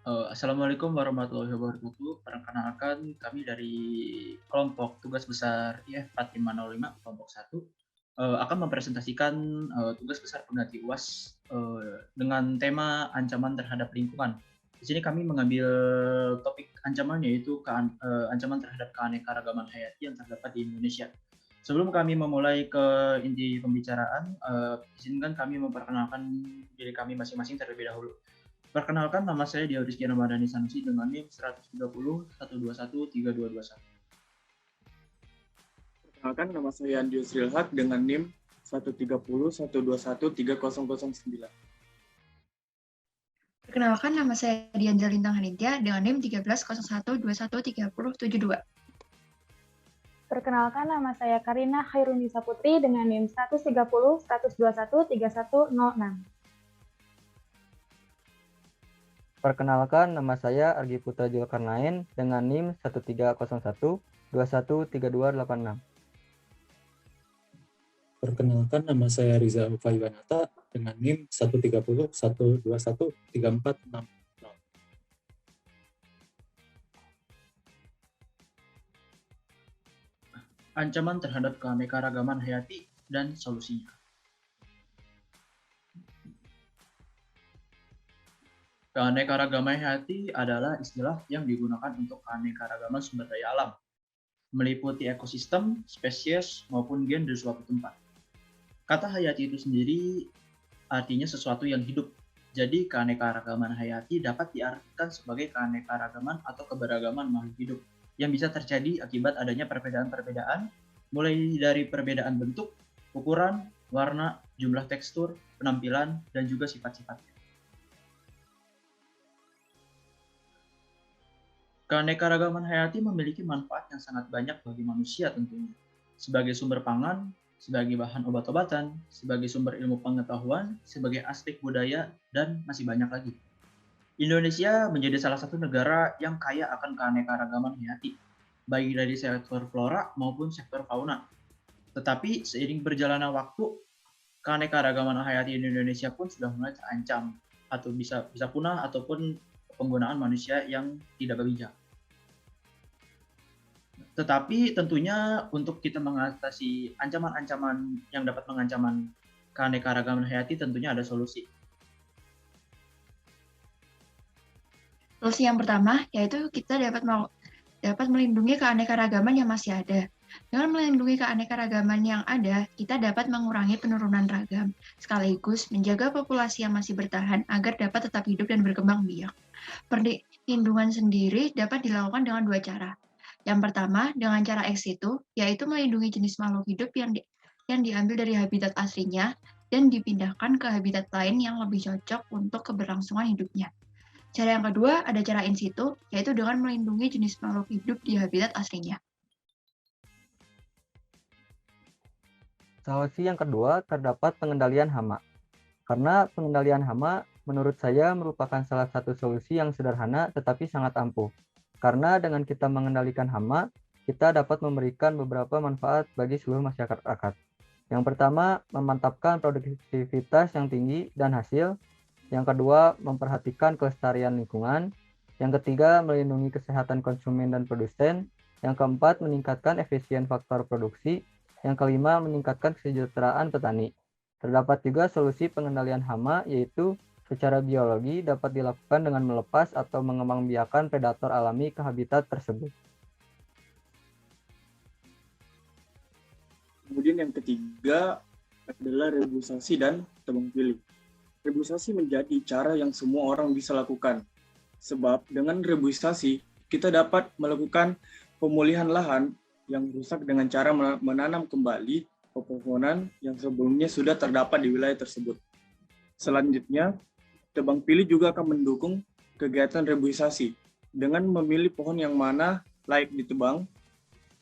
Assalamualaikum warahmatullahi wabarakatuh. Perkenalkan, kami dari kelompok tugas besar IF 4505 kelompok 1 akan mempresentasikan tugas besar pengganti UAS dengan tema ancaman terhadap lingkungan. Di sini kami mengambil topik ancaman, yaitu ancaman terhadap keanekaragaman hayati yang terdapat di Indonesia. Sebelum kami memulai ke inti pembicaraan, izinkan kami memperkenalkan diri kami masing-masing terlebih dahulu. Perkenalkan, nama saya Dia Rizky Ramadhani Sanusi dengan NIM 130 121 3221. Perkenalkan, nama saya Andius Rilhak dengan NIM 130 121 3009. Perkenalkan, nama saya Dianza Lintang Hanintya dengan NIM 1301 21 30 72. Perkenalkan, nama saya Karina Khairunisa Putri dengan NIM 130 121 3106. Perkenalkan, nama saya Argi Putra Julkarnain dengan NIM 1301 21 3286. Perkenalkan, nama saya Riza Ufaiwanata dengan NIM 130 121 3460. Ancaman terhadap keanekaragaman hayati dan solusinya. Keanekaragaman hayati adalah istilah yang digunakan untuk keanekaragaman sumber daya alam, meliputi ekosistem, spesies, maupun gen dari suatu tempat. Kata hayati itu sendiri artinya sesuatu yang hidup. Jadi keanekaragaman hayati dapat diartikan sebagai keanekaragaman atau keberagaman makhluk hidup yang bisa terjadi akibat adanya perbedaan-perbedaan, mulai dari perbedaan bentuk, ukuran, warna, jumlah tekstur, penampilan, dan juga sifat-sifatnya. Keanekaragaman hayati memiliki manfaat yang sangat banyak bagi manusia tentunya, sebagai sumber pangan, sebagai bahan obat-obatan, sebagai sumber ilmu pengetahuan, sebagai aspek budaya, dan masih banyak lagi. Indonesia menjadi salah satu negara yang kaya akan keanekaragaman hayati, baik dari sektor flora maupun sektor fauna. Tetapi seiring berjalannya waktu, keanekaragaman hayati di Indonesia pun sudah mulai terancam, atau bisa punah ataupun penggunaan manusia yang tidak bijak. Tetapi tentunya untuk kita mengatasi ancaman-ancaman yang dapat mengancam keanekaragaman hayati, tentunya ada solusi. Solusi yang pertama yaitu kita dapat melindungi keanekaragaman yang masih ada. Dengan melindungi keanekaragaman yang ada, kita dapat mengurangi penurunan ragam, sekaligus menjaga populasi yang masih bertahan agar dapat tetap hidup dan berkembang biak. Perlindungan sendiri dapat dilakukan dengan dua cara. Yang pertama, dengan cara ex situ, yaitu melindungi jenis makhluk hidup yang diambil dari habitat aslinya dan dipindahkan ke habitat lain yang lebih cocok untuk keberlangsungan hidupnya. Cara yang kedua ada cara in situ, yaitu dengan melindungi jenis makhluk hidup di habitat aslinya. Solusi yang kedua terdapat pengendalian hama. Karena pengendalian hama menurut saya merupakan salah satu solusi yang sederhana tetapi sangat ampuh. Karena dengan kita mengendalikan hama, kita dapat memberikan beberapa manfaat bagi seluruh masyarakat. Yang pertama, memantapkan produktivitas yang tinggi dan hasil. Yang kedua, memperhatikan kelestarian lingkungan. Yang ketiga, melindungi kesehatan konsumen dan produsen. Yang keempat, meningkatkan efisien faktor produksi. Yang kelima, meningkatkan kesejahteraan petani. Terdapat juga solusi pengendalian hama, yaitu secara biologi dapat dilakukan dengan melepas atau mengembangbiakan predator alami ke habitat tersebut. Kemudian yang ketiga adalah rebusasi dan tebang pilih. Rebusasi menjadi cara yang semua orang bisa lakukan. Sebab dengan rebusasi, kita dapat melakukan pemulihan lahan yang rusak dengan cara menanam kembali pepohonan yang sebelumnya sudah terdapat di wilayah tersebut. Selanjutnya, tebang pilih juga akan mendukung kegiatan rebusasi. Dengan memilih pohon yang mana layak ditebang,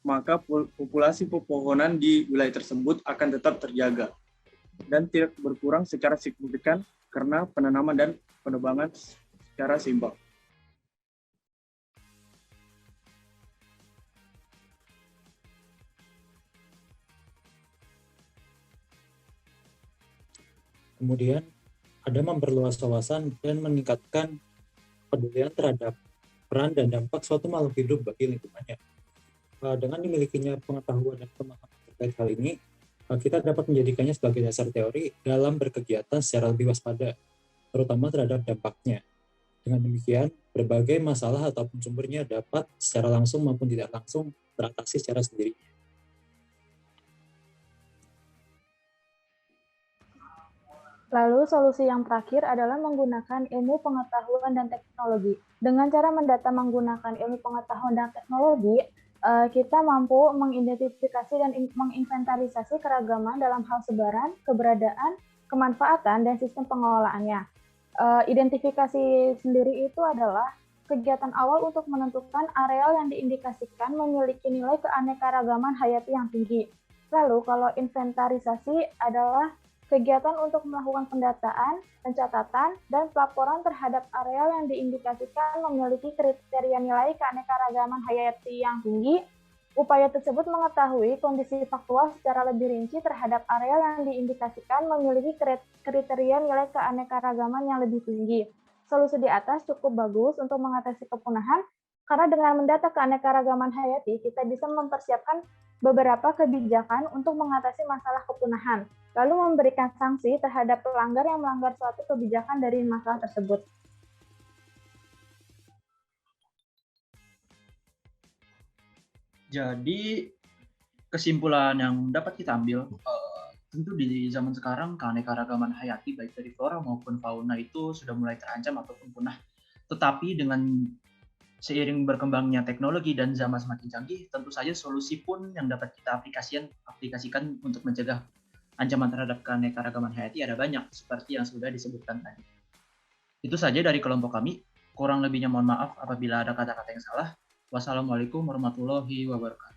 maka populasi pepohonan di wilayah tersebut akan tetap terjaga dan tidak berkurang secara signifikan karena penanaman dan penebangan secara seimbang. Kemudian ada memperluas wawasan dan meningkatkan kepedulian terhadap peran dan dampak suatu makhluk hidup bagi lingkungannya. Dengan dimilikinya pengetahuan dan pemahaman terkait hal ini, kita dapat menjadikannya sebagai dasar teori dalam berkegiatan secara lebih waspada, terutama terhadap dampaknya. Dengan demikian, berbagai masalah ataupun sumbernya dapat secara langsung maupun tidak langsung teratasi secara sendiri. Lalu solusi yang terakhir adalah menggunakan ilmu pengetahuan dan teknologi. Dengan cara mendata menggunakan ilmu pengetahuan dan teknologi, kita mampu mengidentifikasi dan menginventarisasi keragaman dalam hal sebaran, keberadaan, kemanfaatan, dan sistem pengelolaannya. Identifikasi sendiri itu adalah kegiatan awal untuk menentukan areal yang diindikasikan memiliki nilai keanekaragaman hayati yang tinggi. Lalu kalau inventarisasi adalah kegiatan untuk melakukan pendataan, pencatatan, dan pelaporan terhadap areal yang diindikasikan memiliki kriteria nilai keanekaragaman hayati yang tinggi. Upaya tersebut mengetahui kondisi faktual secara lebih rinci terhadap areal yang diindikasikan memiliki kriteria nilai keanekaragaman yang lebih tinggi. Solusi di atas cukup bagus untuk mengatasi kepunahan, karena dengan mendata keanekaragaman hayati, kita bisa mempersiapkan beberapa kebijakan untuk mengatasi masalah kepunahan, lalu memberikan sanksi terhadap pelanggar yang melanggar suatu kebijakan dari masalah tersebut. Jadi kesimpulan yang dapat kita ambil, tentu di zaman sekarang keanekaragaman hayati baik dari flora maupun fauna itu sudah mulai terancam ataupun punah. Tetapi dengan seiring berkembangnya teknologi dan zaman semakin canggih, tentu saja solusi pun yang dapat kita aplikasikan untuk mencegah ancaman terhadap keanekaragaman hayati ada banyak, seperti yang sudah disebutkan tadi. Itu saja dari kelompok kami. Kurang lebihnya mohon maaf apabila ada kata-kata yang salah. Wassalamualaikum warahmatullahi wabarakatuh.